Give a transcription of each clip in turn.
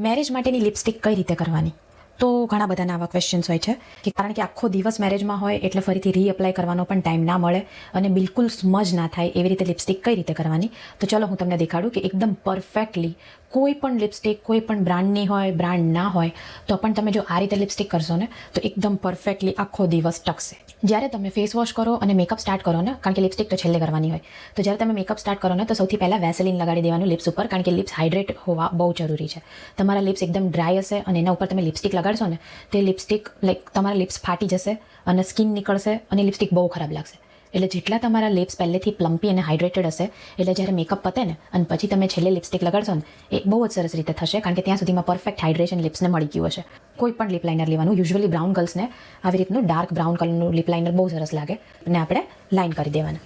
Marriage માટેની lipstick કઈ રીતે કરવાની? તો ઘણા બધાના આવા ક્વેશ્ચન્સ હોય છે કે કારણ કે આખો દિવસ મેરેજમાં હોય એટલે ફરીથી રીઅપ્લાય કરવાનો પણ ટાઈમ ના મળે અને બિલકુલ સ્મજ ના થાય એવી રીતે લિપસ્ટિક કઈ રીતે કરવાની. તો ચલો હું તમને દેખાડું કે એકદમ પરફેક્ટલી કોઈ પણ લિપસ્ટિક કોઈ પણ બ્રાન્ડની હોય, બ્રાન્ડ ના હોય તો પણ તમે જો આ રીતે લિપસ્ટિક કરશો ને તો એકદમ પરફેક્ટલી આખો દિવસ ટકશે. જ્યારે તમે ફેસ વોશ કરો અને મેકઅપ સ્ટાર્ટ કરો ને, કારણ કે લિપસ્ટિક તો છેલ્લે કરવાની હોય, તો જ્યારે તમે મેકઅપ સ્ટાર્ટ કરો ને તો સૌથી પહેલાં વેસલિન લગાડી દેવાનું લિપ્સ ઉપર, કારણ કે લિપ્સ હાઇડ્રેટ હોવા બહુ જરૂરી છે. તમારા લિપ્સ એકદમ ડ્રાય હશે અને એના ઉપર તમે લિપસ્ટિક લગાડશો ને તે લિપસ્ટિક તમારા લિપ્સ ફાટી જશે અને સ્કિન નીકળશે અને લિપસ્ટિક બહુ ખરાબ લાગશે. એટલે જેટલા તમારા લિપ્સ પહેલેથી પ્લમ્પી અને હાઇડ્રેટેડ હશે એટલે જ્યારે મેકઅપ પતે ને અને પછી તમે છેલ્લે લિપસ્ટિક લગાડશો ને એ બહુ જ સરસ રીતે થશે, કારણ કે ત્યાં સુધીમાં પરફેક્ટ હાઇડ્રેશન લિપ્સને મળી ગયું હશે. કોઈ પણ લિપ લાઇનર લેવાનું, યુઝ્યુઅલી બ્રાઉન ગર્લ્સને આવી રીતનું ડાર્ક બ્રાઉન કલરનું લિપ લાઇનર બહુ સરસ લાગે અને આપણે લાઇન કરી દેવાના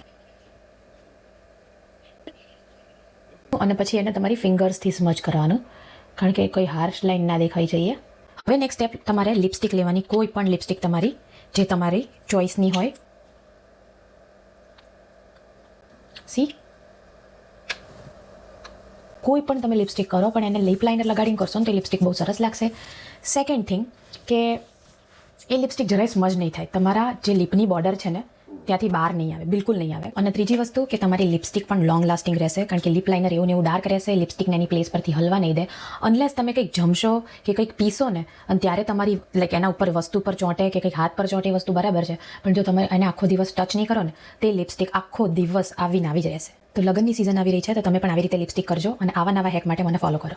અને પછી એને તમારી ફિંગર્સથી સ્મજ કરવાનું, કારણ કે કોઈ હાર્શ લાઇન ના દેખાઈ જઈએ. હવે નેક્સ્ટ સ્ટેપ, તમારે લિપસ્ટિક લેવાની, કોઈ પણ લિપસ્ટિક તમારી જે તમારી ચોઇસની હોય. કોઈ પણ તમે લિપસ્ટિક કરો પણ એને લિપ લાઇનર લગાડીને કરશો ને તો લિપસ્ટિક બહુ સરસ લાગશે. સેકન્ડ થિંગ કે એ લિપસ્ટિક જરાય સ્મજ નહીં થાય, તમારા જે લિપની બોર્ડર છે ને ત્યાંથી બહાર નહીં આવે, બિલકુલ નહીં આવે. અને ત્રીજી વસ્તુ કે તમારી લિપસ્ટિક પણ લોંગ લાસ્ટિંગ રહેશે, કારણ કે લિપ લાઇનર એવું ને એવું ડાર્ક રહેશે, લિપસ્ટિકને એની પ્લેસ પરથી હલવા નહીં દે. અનલેસ તમે કંઈક જમશો કે કંઈક પીશો ને અને ત્યારે તમારી એના ઉપર વસ્તુ પર ચોંટે કે કંઈક હાથ પર ચોંટે એ વસ્તુ બરાબર છે, પણ જો તમે એને આખો દિવસ ટચ નહીં કરો ને તે લિપસ્ટિક આખો દિવસ આવીને આવી જ રહેશે. તો લગ્નની સિઝન આવી રહી છે તો તમે પણ આવી રીતે લિપસ્ટિક કરજો અને આવા નવા હેક માટે મને ફોલો કરો.